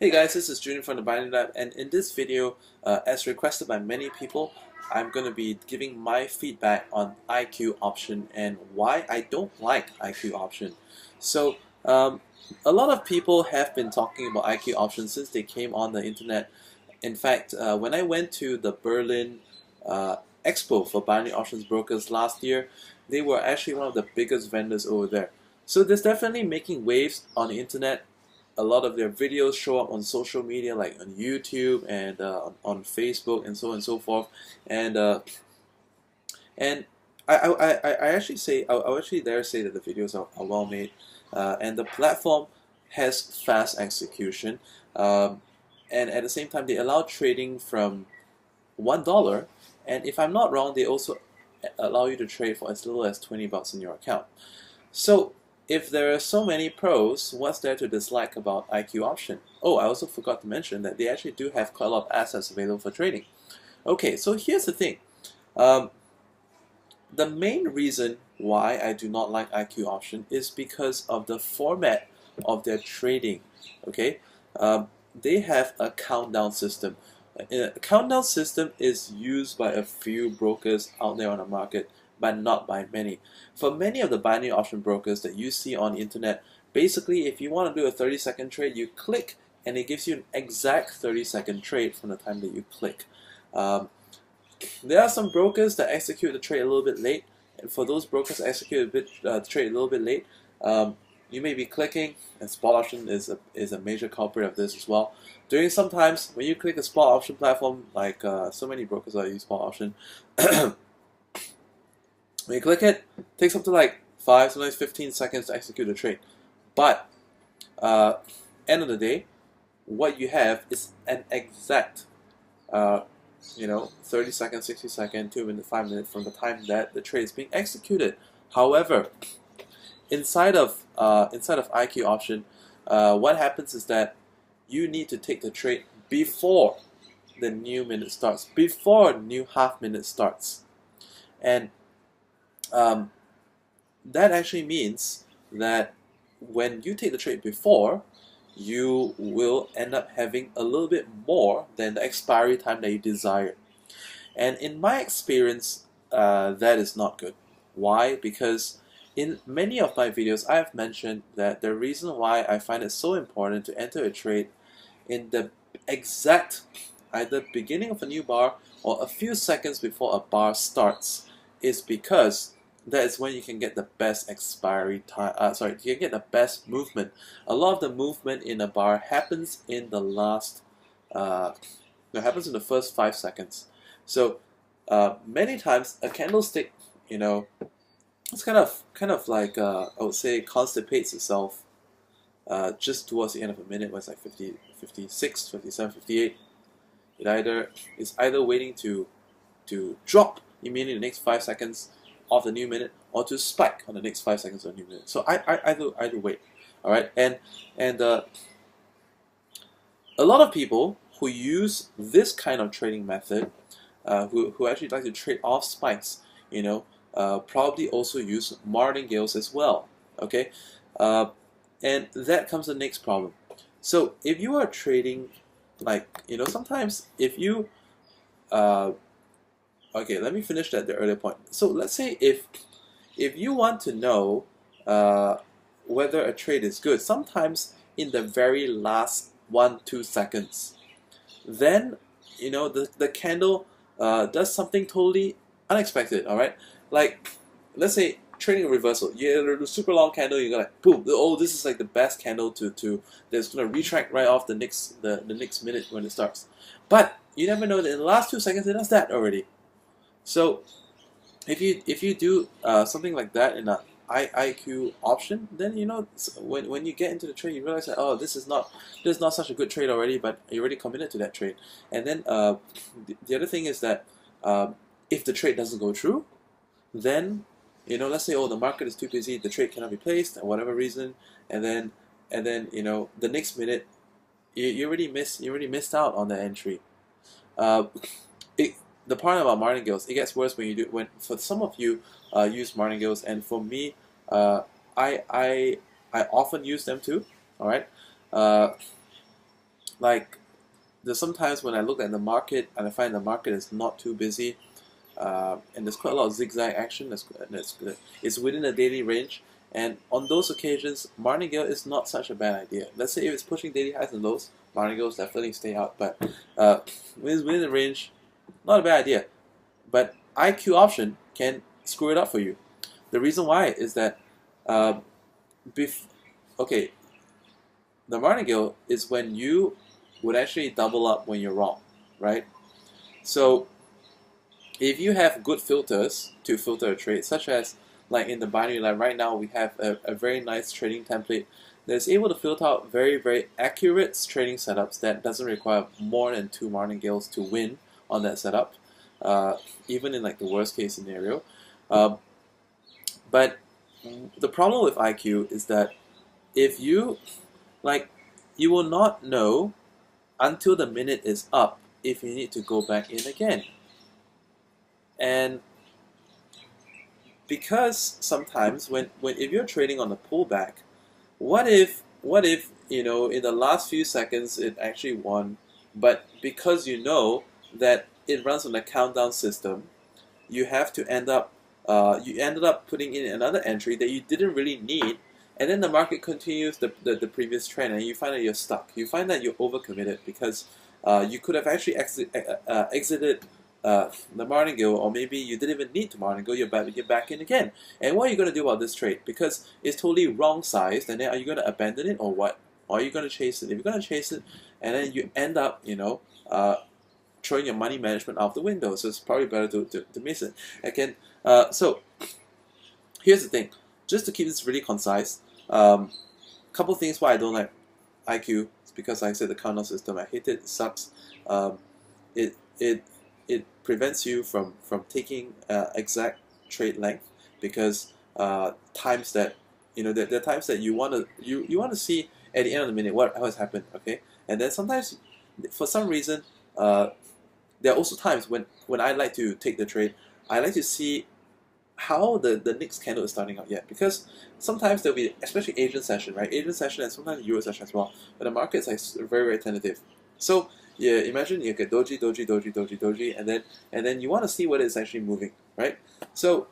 Hey guys, this is Junior from the Binary Lab, and in this video, as requested by many people, I'm going to be giving my feedback on IQ option and why I don't like IQ option. So, a lot of people have been talking about IQ option since they came on the internet. In fact, when I went to the Berlin Expo for binary options brokers last year, they were actually one of the biggest vendors over there. So, there's definitely making waves on the internet. A lot of their videos show up on social media like on YouTube and on Facebook and so on and so forth, and and I actually say I actually dare say that the videos are well made, and the platform has fast execution, and at the same time they allow trading from $1, and if I'm not wrong, they also allow you to trade for as little as $20 in your account. So if there are so many pros, what's there to dislike about IQ option? Oh, I also forgot to mention that they actually do have quite a lot of assets available for trading. Okay, so here's the thing. Um, the main reason why I do not like IQ option is because of the format of their trading. Okay, they have a countdown system. A countdown system is used by a few brokers out there on the market, but not by many. For many of the binary option brokers that you see on the internet, basically if you want to do a 30-second trade, you click and it gives you an exact 30-second trade from the time that you click. Um, there are some brokers that execute the trade a little bit late, and for those brokers that execute the trade a little bit late, you may be clicking, and spot option is a major culprit of this as well. During sometimes when you click a spot option platform, like so many brokers that use spot option, when you click it, it takes up to like 5, sometimes 15 seconds to execute the trade. But uh, end of the day, what you have is an exact uh, 30 seconds, 60 seconds, 2 minutes, 5 minutes from the time that the trade is being executed. However, inside of IQ option, what happens is that you need to take the trade before the new minute starts, before new half minute starts, and um, that actually means that when you take the trade before, you will end up having a little bit more than the expiry time that you desire. And in my experience, that is not good. Why? Because in many of my videos, I have mentioned that the reason why I find it so important to enter a trade in the exact either beginning of a new bar or a few seconds before a bar starts is because that is when you can get the best expiry time. You can get the best movement. A lot of the movement in a bar happens in the last. It happens in the first 5 seconds. So many times a candlestick, it's kind of like I would say constipates itself just towards the end of a minute when it's like 50, 56, 57, 58. It's either waiting to drop immediately in the next 5 seconds of the new minute or to spike on the next 5 seconds of the new minute. So I either wait. All right, and a lot of people who use this kind of trading method, who actually like to trade off spikes, probably also use martingales as well. Okay, uh, and that comes the next problem. So if you are trading, sometimes if you, okay, let me finish the earlier point. So let's say if you want to know whether a trade is good, sometimes in the very last 1-2 seconds, then the candle does something totally unexpected. All right, like let's say trading a reversal, you have a super long candle, you go like boom, oh, this is like the best candle to that's gonna retract right off the next minute when it starts. But you never know that in the last 2 seconds it does that already. So if you do something like that in a IQ option, then when you get into the trade, you realize that, oh, this is not such a good trade already, but you're already committed to that trade. And then the other thing is that if the trade doesn't go through, then let's say, oh, the market is too busy, the trade cannot be placed for whatever reason, and then the next minute you already missed out on the entry. Uh, it, the part about martingales, it gets worse when for some of you use martingales, and for me, I often use them too. All right, uh, like there's sometimes when I look at the market and I find the market is not too busy, and there's quite a lot of zigzag action. It's within a daily range, and on those occasions, martingale is not such a bad idea. Let's say if it's pushing daily highs and lows, martingales definitely stay out. But when it's within the range, not a bad idea. But IQ option can screw it up for you. The reason why is that, uh, okay, the martingale is when you would actually double up when you're wrong, right? So if you have good filters to filter a trade, such as like in the binary line right now, we have a very nice trading template that's able to filter out very, very accurate trading setups that doesn't require more than 2 martingales to win on that setup, even in like the worst case scenario. But the problem with IQ is that if you, like, you will not know until the minute is up if you need to go back in again. And because sometimes when if you're trading on the pullback, what if you know in the last few seconds it actually won, but because you know that it runs on a countdown system, you have to you ended up putting in another entry that you didn't really need, and then the market continues the previous trend, and you find that you're stuck. You find that you're overcommitted because you could have actually exited the martingale, or maybe you didn't even need to martingale, you're back in again. And what are you going to do about this trade? Because it's totally wrong sized, and then are you going to abandon it or what? Or are you going to chase it? If you're going to chase it, and then you end up, you know, throwing your money management out the window, so it's probably better to miss it. Again, so here's the thing, just to keep this really concise, couple things why I don't like IQ. It's because like I said, the countdown system, I hate it, it sucks. It prevents you from taking exact trade length, because times that, you know, there are times that you want to see at the end of the minute what has happened, okay? And then sometimes for some reason, there are also times when I like to take the trade, I like to see how the next candle is starting out yet, because sometimes there'll be, especially Asian session, right? Asian session and sometimes Euro session as well, but the market's like very, very tentative. So yeah, imagine you get doji, doji, doji, doji, doji, and then you want to see whether it's actually moving, right? So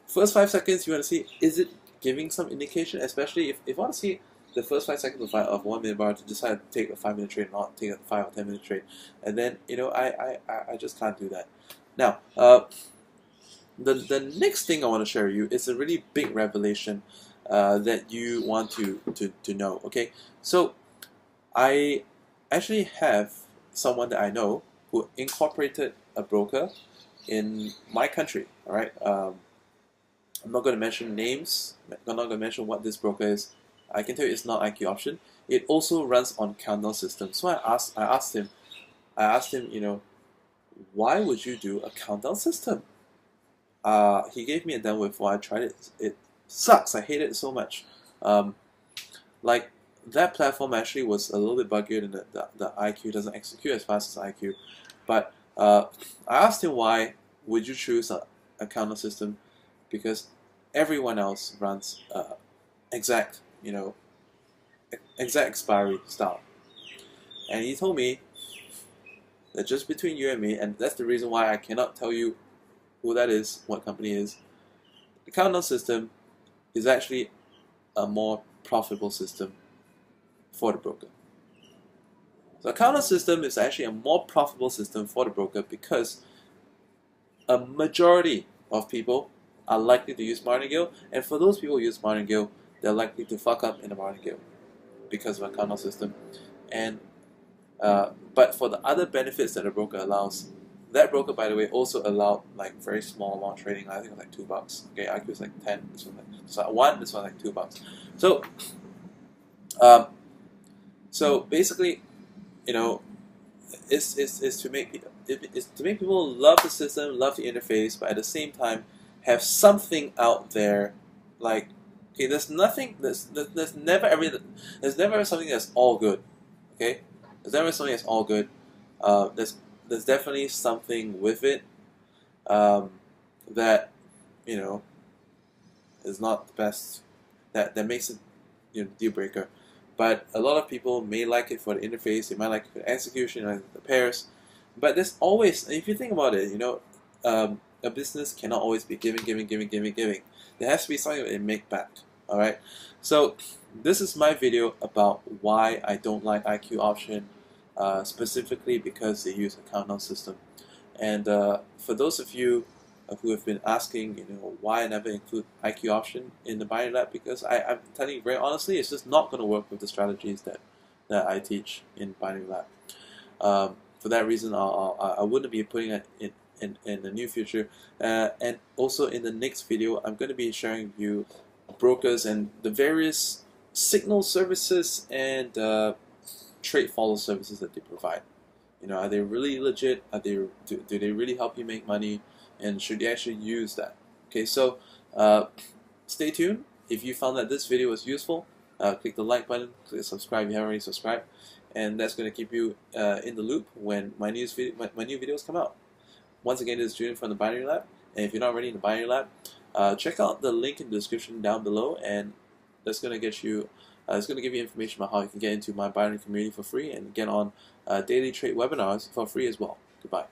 first 5 seconds you want to see, is it giving some indication, especially if you want to see the first 5 seconds of 1 minute bar to decide to take a 5 minute trade, not take a 5 or 10 minute trade. And then, you know, I just can't do that. Now, the next thing I want to share with you is a really big revelation that you want to know, okay? So I actually have someone that I know who incorporated a broker in my country, all right? I'm not going to mention names, I'm not going to mention what this broker is. I can tell you it's not IQ option. It also runs on countdown system. So I asked him, you know, why would you do a countdown system? He gave me a demo before. I tried it. It sucks. I hate it so much. Like that platform actually was a little bit buggier than the IQ. Doesn't execute as fast as IQ. But I asked him, why would you choose a countdown system? Because everyone else runs exact, you know, exact expiry style. And he told me that just between you and me, and that's the reason why I cannot tell you who that is, what company is, the countdown system is actually a more profitable system for the broker. So a countdown system is actually a more profitable system for the broker because a majority of people are likely to use martingale, and for those people who use martingale, they're likely to fuck up in the martingale because of a countdown system. And but for the other benefits that a broker allows, that broker, by the way, also allowed like very small amount trading. I think it was like $2. Okay, IQ is like 10. This one like $2. So, so basically, you know, it's to make people love the system, love the interface, but at the same time have something out there. Like, okay, there's nothing. There's never something that's all good. Okay, there's never something that's all good. There's definitely something with it that, you know, is not the best. That makes it, you know, deal breaker. but a lot of people may like it for the interface, they might like it for the execution, like the pairs. But there's always, if you think about it, a business cannot always be giving, giving, giving, giving, giving. There has to be something that they make back. All right. So this is my video about why I don't like IQ option, specifically because they use a countdown system. And for those of you who have been asking, why I never include IQ option in the binary lab, because I'm telling you very honestly, it's just not going to work with the strategies that I teach in binary lab. For that reason, I wouldn't be putting it in the near future. And also in the next video, I'm going to be sharing you brokers and the various signal services and trade follow services that they provide. Are they really legit? Do they really help you make money? And should you actually use that? Okay, so stay tuned. If you found that this video was useful, click the like button, click subscribe if you haven't already subscribed, and that's going to keep you in the loop when my new videos come out. Once again, this is Julian from the Binary Lab, and if you're not already in the Binary Lab, check out the link in the description down below, and that's going to get you. It's going to give you information about how you can get into my binary community for free and get on daily trade webinars for free as well. Goodbye.